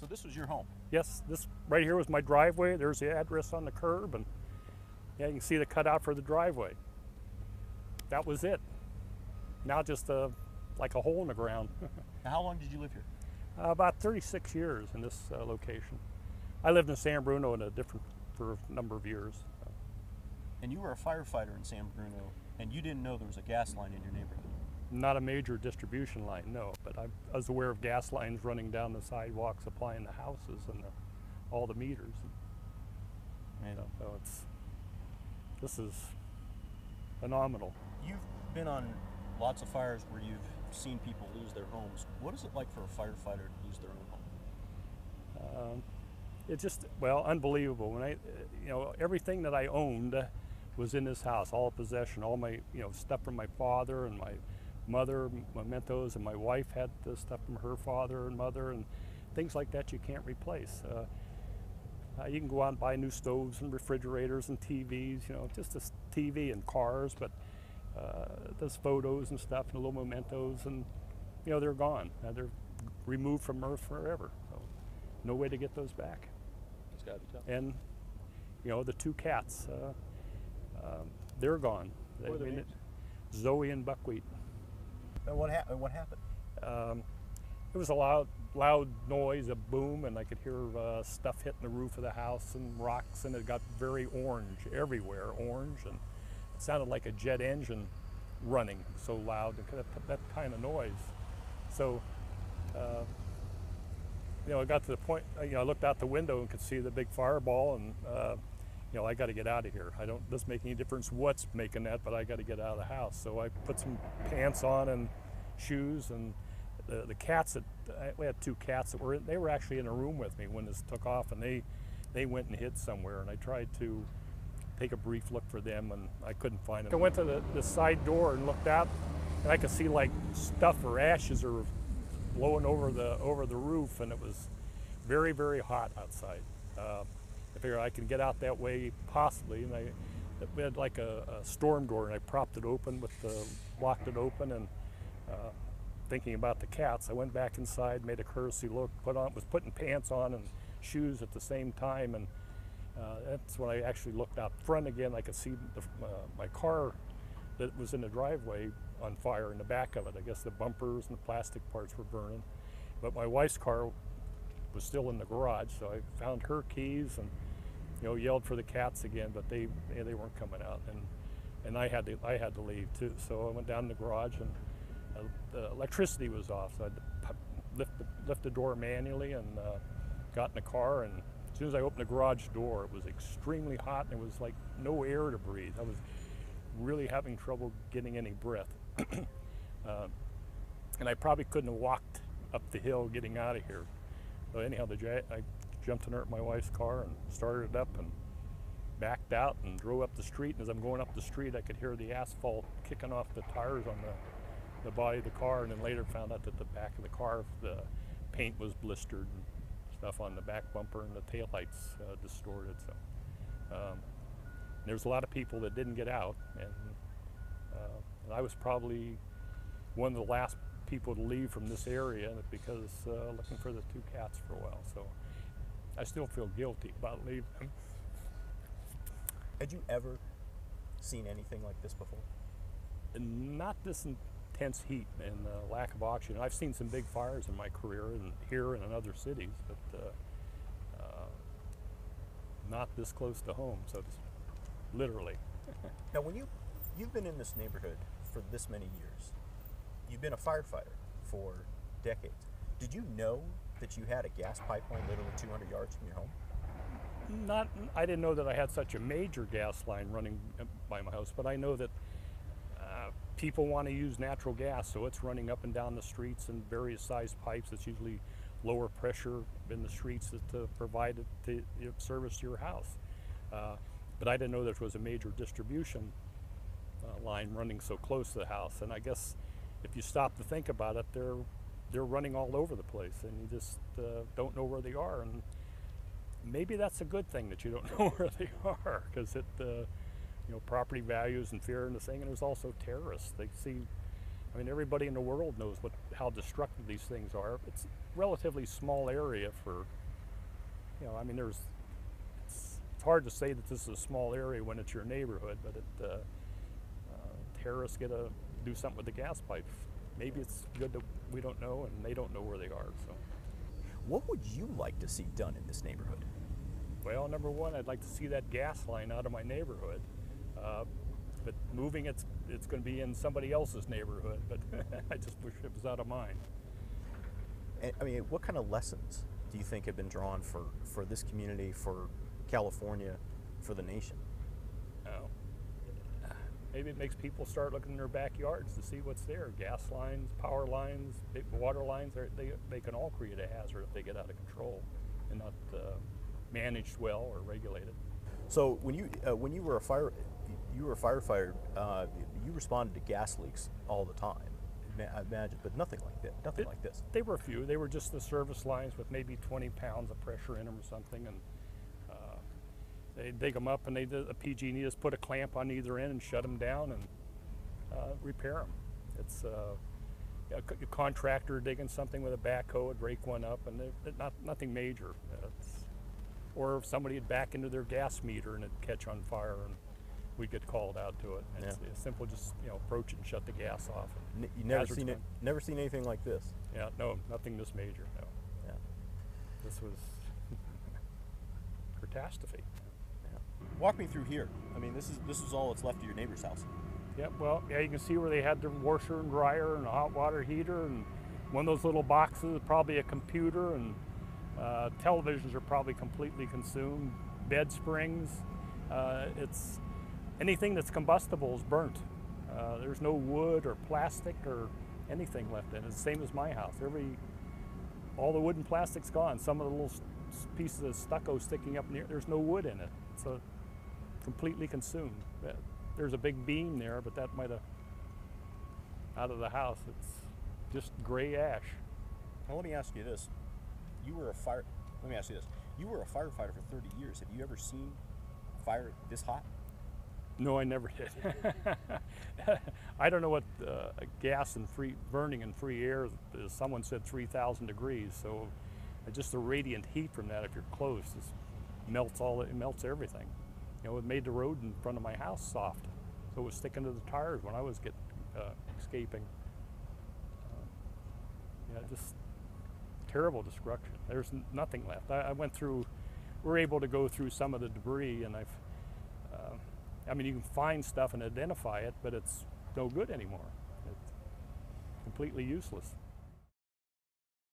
this was your home? Yes, this right here was my driveway. There's the address on the curb, and yeah, you can see the cutout for the driveway. That was it. Now just like a hole in the ground. Now, how long did you live here? About 36 years in this location. I lived in San Bruno for a number of years. And you were a firefighter in San Bruno, and you didn't know there was a gas line in your neighborhood? Not a major distribution line, no, but I was aware of gas lines running down the sidewalk supplying the houses and all the meters. And So this is phenomenal. you've been on lots of fires where you've seen people lose their homes. What is it like for a firefighter to lose their own home? It's just, well, unbelievable. When everything that I owned was in this house, all possession, all my, stuff from my father and my mother, mementos, and my wife had the stuff from her father and mother, and things like that you can't replace. You can go out and buy new stoves and refrigerators and TVs, just a TV and cars, but those photos and stuff and the little mementos, and they're gone. They're removed from earth forever. So no way to get those back. It's got to be tough. And the two cats, they're gone. What are their names? Zoe and Buckwheat. And what happened? It was a loud noise, a boom, and I could hear stuff hitting the roof of the house and rocks, and it got very orange everywhere, orange, and it sounded like a jet engine running, so loud, and that kind of noise. So, I got to the point, I looked out the window and could see the big fireball, and I got to get out of here. Doesn't make any difference what's making that, but I got to get out of the house. So I put some pants on and shoes, and the cats we had two cats they were actually in a room with me when this took off, and they went and hid somewhere, and I tried to take a brief look for them, and I couldn't find them. I went to the side door and looked out, and I could see like stuff or ashes are blowing over the roof, and it was very, very hot outside. I figured I could get out that way possibly, and we had like a storm door, and I propped it open blocked it open, and thinking about the cats, I went back inside, made a courtesy look, was putting pants on and shoes at the same time, and that's when I actually looked out front again. I could see my car that was in the driveway on fire in the back of it. I guess the bumpers and the plastic parts were burning, but my wife's car was still in the garage, so I found her keys and yelled for the cats again, but they weren't coming out, and I had to leave too. So I went down in the garage, and the electricity was off, so I had to lift the door manually and got in the car, and as soon as I opened the garage door, it was extremely hot, and it was like no air to breathe. I was really having trouble getting any breath. And I probably couldn't have walked up the hill getting out of here. So anyhow, I jumped in my wife's car and started it up and backed out and drove up the street. And as I'm going up the street, I could hear the asphalt kicking off the tires on the body of the car, and then later found out that the back of the car, the paint was blistered and stuff on the back bumper, and the taillights distorted. So there's a lot of people that didn't get out, and I was probably one of the last people to leave from this area because looking for the two cats for a while. So I still feel guilty about leaving them. Had you ever seen anything like this before? Not this intense heat and lack of oxygen. I've seen some big fires in my career, and here and in other cities, but not this close to home, so literally. Now, when you've been in this neighborhood for this many years, you've been a firefighter for decades. Did you know that you had a gas pipeline literally 200 yards from your home? I didn't know that I had such a major gas line running by my house, but I know that people want to use natural gas, so it's running up and down the streets in various sized pipes. It's usually lower pressure in the streets to provide it to service your house. But I didn't know there was a major distribution line running so close to the house. And I guess if you stop to think about it, they're running all over the place, and you just don't know where they are. And maybe that's a good thing that you don't know where they are, because it property values and fear and the thing. And there's also terrorists. They see I mean, everybody in the world knows how destructive these things are. It's a relatively small area for, I mean, it's hard to say that this is a small area when it's your neighborhood, but terrorists get to do something with the gas pipe. Maybe it's good that we don't know and they don't know where they are. So, what would you like to see done in this neighborhood? well, number one, I'd like to see that gas line out of my neighborhood. But moving it's going to be in somebody else's neighborhood, but I just wish it was out of mine. And, I mean, what kind of lessons do you think have been drawn for this community, for California, for the nation? Oh. Maybe it makes people start looking in their backyards to see what's there. Gas lines, power lines, big water lines, they can all create a hazard if they get out of control and not managed well or regulated. So when you were a firefighter, you responded to gas leaks all the time, I imagine, but nothing like that. Nothing like this. They were few. They were just the service lines with maybe 20 pounds of pressure in them or something, and they dig them up, and the PG&E just put a clamp on either end and shut them down and repair them. It's a contractor digging something with a backhoe would break one up, and nothing major. Or if somebody would back into their gas meter and it'd catch on fire, and we'd get called out to it. And Yeah. it's simple, just approach it and shut the gas off. You never seen anything like this. Yeah, no, nothing this major. No, Yeah. this was catastrophe. Yeah. Walk me through here. I mean, this is all that's left of your neighbor's house. Yep. Well, yeah, you can see where they had their washer and dryer and a hot water heater, and one of those little boxes, probably a computer, and televisions are probably completely consumed. Bed springs. It's anything that's combustible is burnt. There's no wood or plastic or anything left in it. It's the same as my house. All the wood and plastic's gone. Some of the little pieces of stucco sticking up near, there's no wood in it. So completely consumed. There's a big beam there, but that might have, out of the house, it's just gray ash. Now let me ask you this. You were a firefighter for 30 years. Have you ever seen fire this hot? No, I never did. I don't know what gas and burning in free air is. Someone said 3,000 degrees, so just the radiant heat from that, if you're close, just melts everything. It made the road in front of my house soft, so it was sticking to the tires when I was escaping. Just terrible destruction. There's nothing left. We're able to go through some of the debris, and I mean, you can find stuff and identify it, but it's no good anymore. It's completely useless.